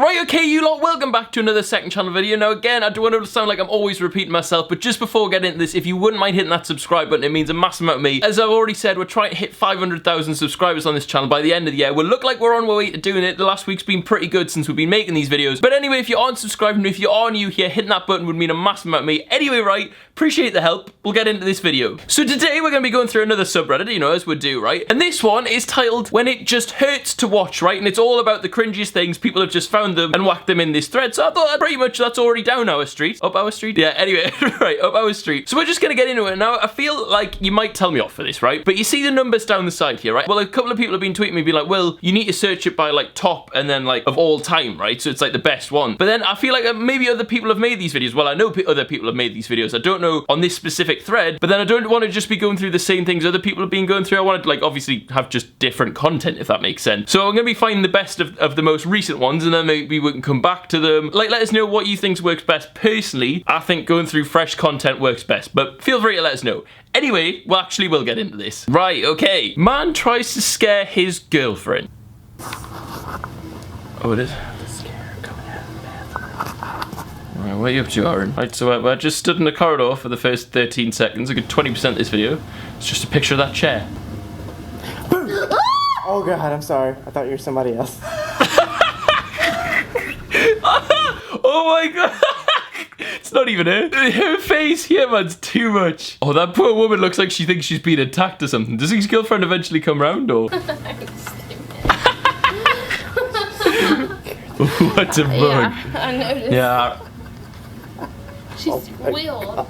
Right, okay, you lot, welcome back to another second channel video. Now, again, I don't want to sound like I'm always repeating myself, but just before getting into this, if you wouldn't mind hitting that subscribe button, it means a massive amount to me. As I've already said, we're trying to hit 500,000 subscribers on this channel by the end of the year. We'll look like we're on our way to doing it. The last week's been pretty good since we've been making these videos. But anyway, if you aren't subscribed and if you are new here, hitting that button would mean a massive amount to me. Anyway, right, appreciate the help. We'll get into this video. So today, we're going to be going through another subreddit, you know, as we do, right? And this one is titled, When It Just Hurts to Watch, right? And it's all about the cringiest things. People have just found them and whacked them in this thread, so I thought pretty much that's already down our street. Up our street? Yeah, anyway, right, up our street. So we're just gonna get into it now. I feel like you might tell me off for this, right? But you see the numbers down the side here, right? Well, a couple of people have been tweeting me, being like, Will, you need to search it by like top and then like of all time, right? So it's like the best one. But then I feel like maybe other people have made these videos. Well, I know other people have made these videos. I don't know on this specific thread, but then I don't want to just be going through the same things other people have been going through. I want to like obviously have just different content, if that makes sense. So I'm gonna be finding the best of the most recent ones, and then maybe we can come back to them. Like, let us know what you think works best. Personally, I think going through fresh content works best, but feel free to let us know. Anyway, we'll get into this. Right, okay. Man tries to scare his girlfriend. Oh, it is? Right, what are you up to, Aaron? Right, so I just stood in the corridor for the first 13 seconds. A good 20% of this video. It's just a picture of that chair. Oh god, I'm sorry. I thought you were somebody else. Oh my god. It's not even her. Her face here, man's too much. Oh, that poor woman looks like she thinks she's been attacked or something. Does his girlfriend eventually come round, or? What a bug. Yeah, I noticed. Yeah. She squealed.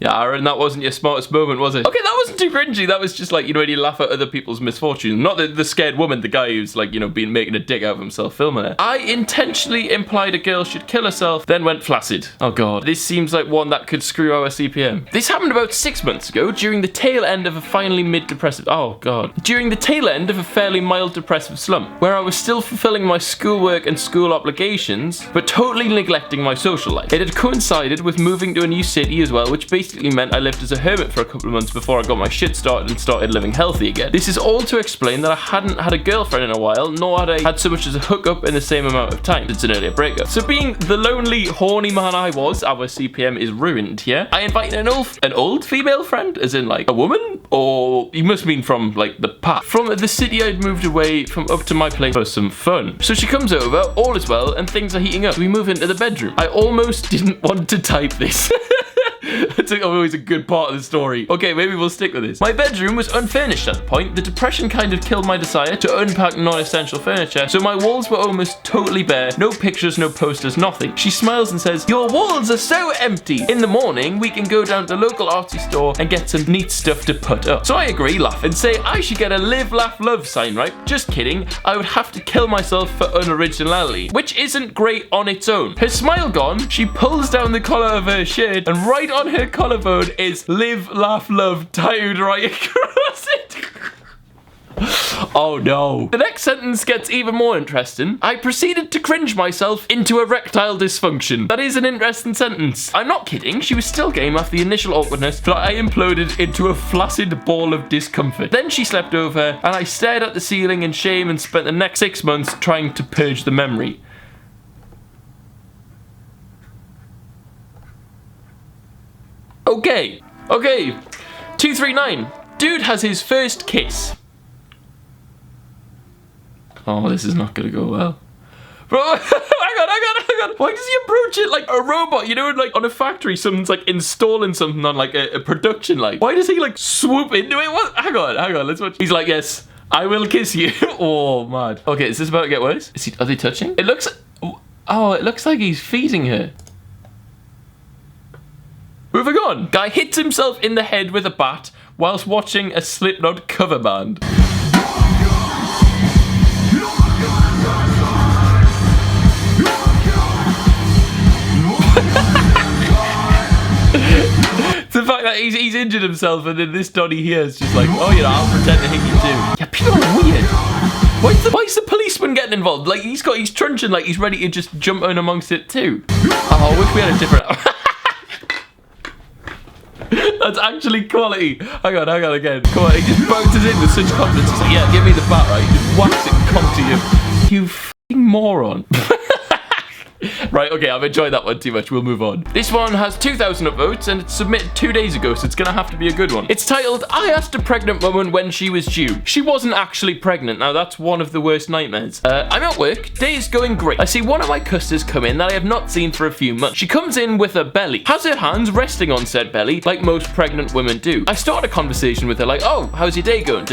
Yeah, Aaron, that wasn't your smartest moment, was it? Okay, that wasn't too cringy. That was just like, you know, when you laugh at other people's misfortunes. Not the scared woman, the guy who's like, you know, been making a dick out of himself filming it. I intentionally implied a girl should kill herself, then went flaccid. Oh god, this seems like one that could screw our CPM. This happened about 6 months ago during the tail end of a finally mid-depressive, oh god. During the tail end of a fairly mild depressive slump, where I was still fulfilling my schoolwork and school obligations, but totally neglecting my social life. It had coincided with moving to a new city as well, which basically meant I lived as a hermit for a couple of months before I got my shit started and started living healthy again. This is all to explain that I hadn't had a girlfriend in a while, nor had I had so much as a hookup in the same amount of time since an earlier breakup. So being the lonely, horny man I was, our CPM is ruined here. I invited an old female friend, as in like a woman, or you must mean from like the past, from the city I'd moved away from up to my place for some fun. So she comes over, all is well, and things are heating up. We move into the bedroom. I almost didn't want to type this. It's always a good part of the story. Okay, maybe we'll stick with this. My bedroom was unfurnished at the point. The depression kind of killed my desire to unpack non-essential furniture, so my walls were almost totally bare. No pictures, no posters, nothing. She smiles and says, "Your walls are so empty. In the morning, we can go down to local artsy store and get some neat stuff to put up." So I agree, laugh, and say I should get a live, laugh, love sign, right? Just kidding. I would have to kill myself for unoriginality, which isn't great on its own. Her smile gone, she pulls down the collar of her shirt, and right on her collarbone is live, laugh, love tattooed right across it. Oh no. The next sentence gets even more interesting. I proceeded to cringe myself into erectile dysfunction. That is an interesting sentence. I'm not kidding. She was still game after the initial awkwardness, but I imploded into a flaccid ball of discomfort. Then she slept over, and I stared at the ceiling in shame and spent the next 6 months trying to purge the memory. Okay, 239. Dude has his first kiss. Oh, this is not gonna go well. Bro, hang on. Why does he approach it like a robot? You know, like on a factory, someone's like installing something on like a production line. Why does he like swoop into it? What? Hang on, let's watch. He's like, yes, I will kiss you. Oh, mad. Okay, is this about to get worse? Are they touching? It looks like he's feeding her. Moving on. Guy hits himself in the head with a bat whilst watching a Slipknot cover band. The fact that he's injured himself and then this Donny here is just like, oh, you know, I'll pretend to hit you too. Yeah, people are weird. Why is the policeman getting involved? Like, he's truncheon, like he's ready to just jump in amongst it too. Oh, I wish we had a different... That's actually quality. Hang on again. Come on, he just bounces in with such confidence. He's like, yeah, give me the bat, right? He just whacks it and comes to you. You moron. Right, okay, I've enjoyed that one too much. We'll move on. This one has 2,000 upvotes and it's submitted 2 days ago, so it's gonna have to be a good one. It's titled, I asked a pregnant woman when she was due. She wasn't actually pregnant. Now, that's one of the worst nightmares. I'm at work. Day is going great. I see one of my customers come in that I have not seen for a few months. She comes in with a belly, has her hands resting on said belly, like most pregnant women do. I start a conversation with her like, oh, how's your day going?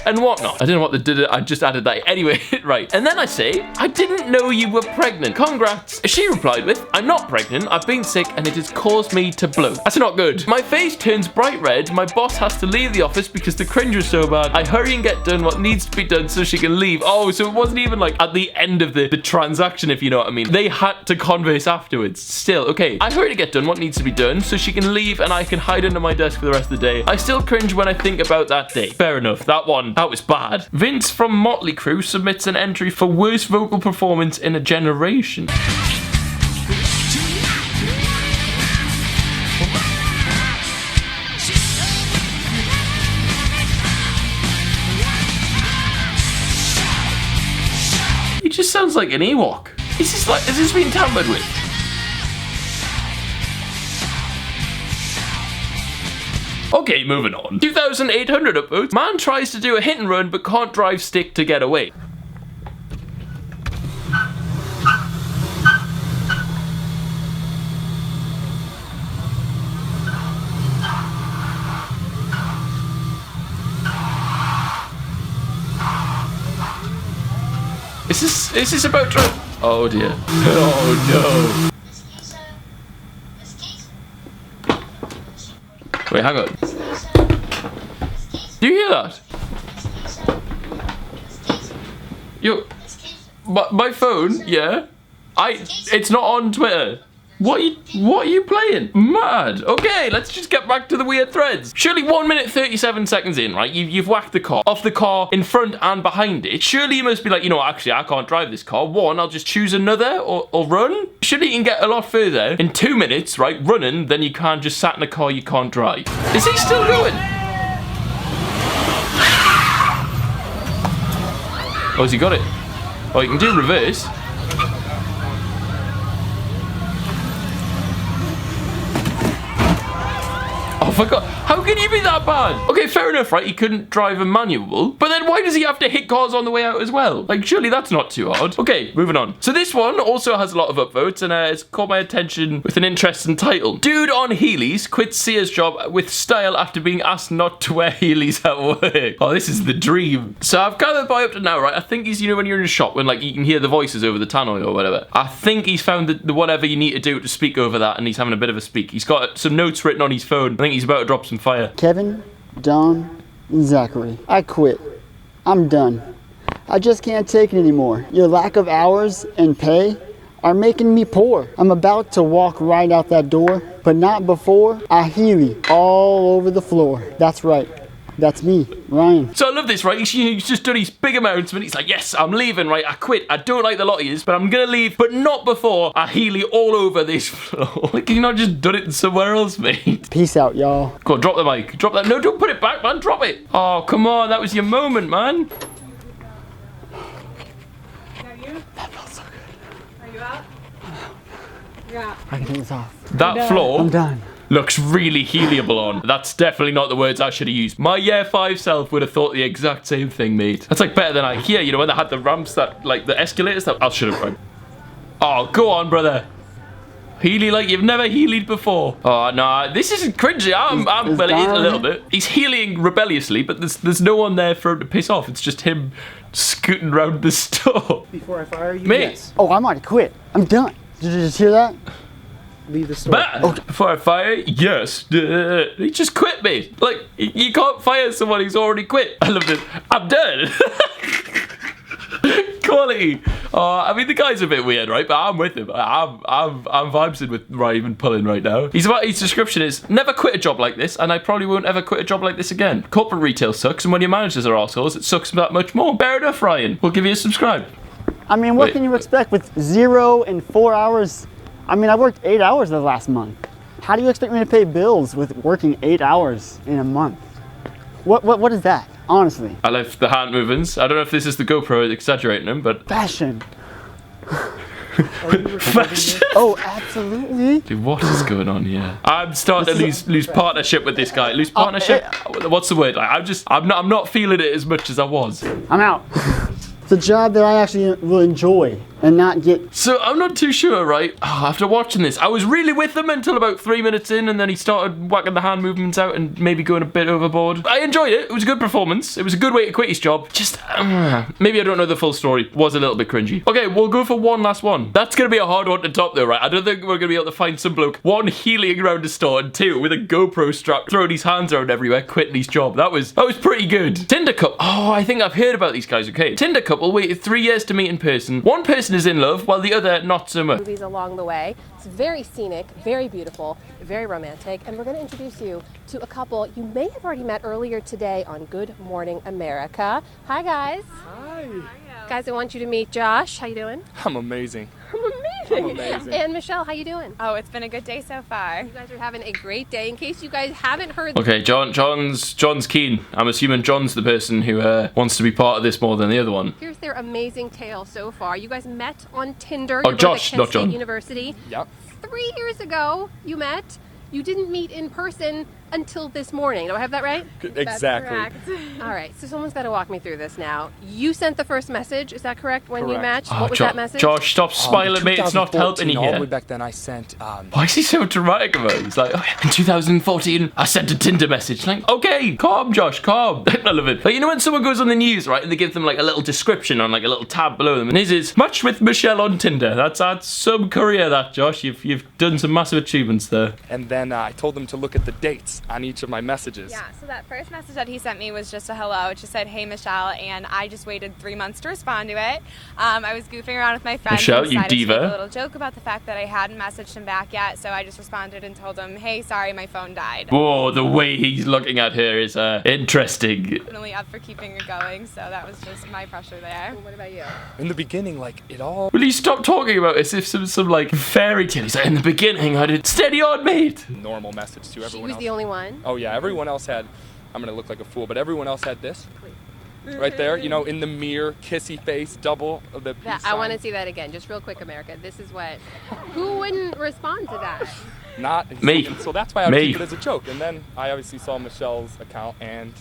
And whatnot. I don't know what the I just added that. Anyway, right. And then I say, I didn't know you were pregnant. Congrats. She replied with, I'm not pregnant, I've been sick and it has caused me to bloat. That's not good. My face turns bright red, my boss has to leave the office because the cringe was so bad. I hurry and get done what needs to be done so she can leave. Oh, so it wasn't even like at the end of the transaction, if you know what I mean. They had to converse afterwards. Still, okay. I hurry to get done what needs to be done so she can leave and I can hide under my desk for the rest of the day. I still cringe when I think about that day. Fair enough. That was bad. Vince from Motley Crue submits an entry for worst vocal performance in a generation. He just sounds like an Ewok. Is this being tampered with? Okay, moving on. 2,800 upvotes. Man tries to do a hit and run but can't drive stick to get away. Is this about to... Oh dear. Oh no. Wait, hang on. Do you hear that? My phone, yeah. It's not on Twitter. What are you playing? Mad. Okay, let's just get back to the weird threads. Surely 1 minute 37 seconds in, right? You've whacked the car off the car in front and behind it. Surely you must be like, you know, actually I can't drive this car. One, I'll just choose another or run. Surely you can get a lot further in 2 minutes, right? Running than you can just sat in a car you can't drive. Is he still going? Oh, has he got it? Oh, you can do reverse. I forgot. How can you be that bad? Okay, fair enough, right? He couldn't drive a manual, but then why does he have to hit cars on the way out as well? Like, surely that's not too hard. Okay, moving on. So this one also has a lot of upvotes, and it's caught my attention with an interesting title. Dude on Heelys quits Sears job with style after being asked not to wear Heelys at work. Oh, this is the dream. So I've gathered by up to now, right? I think he's, you know, when you're in a shop, when like you can hear the voices over the tannoy or whatever. I think he's found the whatever you need to do to speak over that, and he's having a bit of a speak. He's got some notes written on his phone. I think he's about to drop some fire. Kevin, Don, and Zachary. I quit. I'm done. I just can't take it anymore. Your lack of hours and pay are making me poor. I'm about to walk right out that door, but not before I Heely all over the floor. That's right. That's me, Ryan. So I love this, right? He's just done his big announcement. He's like, yes, I'm leaving, right? I quit. I don't like the lot of yous, but I'm gonna leave, but not before I Heely all over this floor. Like, can you not just done it somewhere else, mate? Peace out, y'all. Go on, drop the mic. Drop that. No, don't put it back, man. Drop it. Oh, come on. That was your moment, man. That felt so good. Are you out? Yeah. I can take this off. That floor. I'm done. Looks really heliable on. That's definitely not the words I should have used. My year 5 self would have thought the exact same thing, mate. That's like better than IKEA, you know, when they had the ramps that, like the escalators that I should have run. Oh, go on, brother. Heely like you've never heelied before. Oh, no, this isn't cringy. Well, it is a little bit. He's healing rebelliously, but there's no one there for him to piss off. It's just him scooting around the store. Before I fire you, Mate. yes. Oh, I'm already quit. I'm done. Did you just hear that? Leave the store. But before I fire, yes. He just quit me. Like, you can't fire someone who's already quit. I love this. I'm done. Quality. I mean, the guy's a bit weird, right? But I'm with him. I'm vibing with Ryan pulling right now. His description is, never quit a job like this, and I probably won't ever quit a job like this again. Corporate retail sucks, and when your managers are assholes, it sucks that much more. Fair enough, Ryan. We'll give you a subscribe. I mean, what Wait. can you expect with 0 and 4 hours? I mean, I worked 8 hours the last month. How do you expect me to pay bills with working 8 hours in a month? What is that, honestly? I love the hand movements. I don't know if this is the GoPro exaggerating them, but... Fashion. Are you recording this? Oh, absolutely. Dude, what is going on here? I'm starting to lose partnership with this guy. Lose partnership? What's the word? Like, I'm not feeling it as much as I was. I'm out. It's a job that I actually will enjoy and not get. So I'm not too sure, right? After watching this, I was really with him until about 3 minutes in, and then he started whacking the hand movements out and maybe going a bit overboard. I enjoyed it. It was a good performance. It was a good way to quit his job. Just, maybe I don't know the full story. It was a little bit cringy. Okay, we'll go for one last one. That's going to be a hard one to top though, right? I don't think we're going to be able to find some bloke, one, healing around the store, and two, with a GoPro strap, throwing his hands around everywhere, quitting his job. That was pretty good. Tinder couple. Oh, I think I've heard about these guys, okay. Tinder couple waited 3 years to meet in person. One person is in love, while the other not so much. Movies along the way. It's very scenic, very beautiful, very romantic, and we're going to introduce you to a couple you may have already met earlier today on Good Morning America. Hi guys. Hi. Guys, I want you to meet Josh. How you doing? I'm amazing. I'm amazing. And Michelle, how you doing? Oh, it's been a good day so far. You guys are having a great day. In case you guys haven't heard. Okay, John's keen. I'm assuming John's the person who wants to be part of this more than the other one. Here's their amazing tale so far. You guys met on Tinder. Oh, You're both Josh, at Kent not State John. University. Yep. 3 years ago, you met. You didn't meet in person until this morning. Do I have that right? Exactly. All right, so someone's got to walk me through this now. You sent the first message, is that correct, when you Correct. matched? What was that message? Josh, stop smiling, mate. It's not helping you All the way here. back then, I sent. Why is he so dramatic about it? He's like, oh, in 2014, I sent a Tinder message. Like, okay, calm, Josh, calm. I love it. Like, you know when someone goes on the news, right, and they give them like a little description on like a little tab below them, and his is matched with Michelle on Tinder. That's some career, that Josh. You've done some massive achievements there. And then I told them to look at the dates on each of my messages. Yeah, so that first message that he sent me was just a hello. It just said, hey, Michelle, and I just waited 3 months to respond to it. I was goofing around with my friends. Michelle, and you decided to diva. make a little joke about the fact that I hadn't messaged him back yet, so I just responded and told him, hey, sorry, my phone died. Whoa, the way he's looking at her is interesting. Definitely up for keeping it going, so that was just my pressure there. What about you? In the beginning, like, it all. Will you stop talking about it as if some like fairy tale? He's like, in the beginning, I did steady on, mate. Normal message to She everyone was else. the only one? Oh, yeah, everyone else had. I'm gonna look like a fool, but everyone else had this. Right there, you know, in the mirror, kissy face, double of the peace I want to sign. see that again, just real quick, America. This is what. Who wouldn't respond to that? Not Me. and so that's why I would Me. keep it as a joke. And then I obviously saw Michelle's account and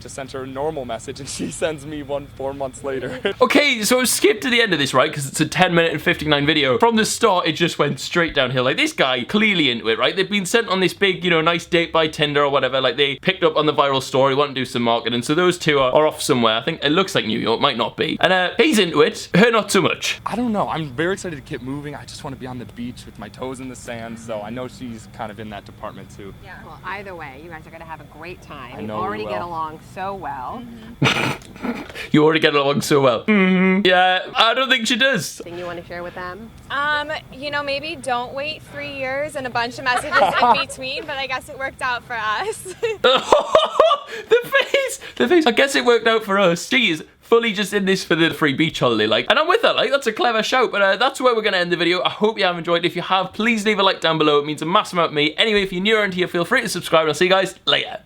just sent her a normal message, and she sends me one 4 months later. Okay, so skip to the end of this, right? Because it's a 10-minute and 59 video. From the start, it just went straight downhill. Like, this guy clearly into it, right? They've been sent on this big, you know, nice date by Tinder or whatever. Like, they picked up on the viral story, want to do some marketing. So those two are off somewhere. I think it looks like New York, might not be. And he's into it, her not so much. I don't know. I'm very excited to keep moving. I just want to be on the beach with my toes in the sand. So I know she's kind of in that department too. Yeah. Well, either way, you guys are going to have a great time. I You know we already get will. along so well. You already get along so well. Yeah, I don't think she does. Anything you want to share with them? You know, maybe don't wait 3 years and a bunch of messages in between, but I guess it worked out for us. The face. I guess it worked out for us. She is fully just in this for the free beach holiday, like, and I'm with her, like, that's a clever shout. But that's where we're gonna end the video. I hope you have enjoyed. If you have, please leave a like down below. It means a massive amount to me. Anyway, if you're new around here, feel free to subscribe, and I'll see you guys later.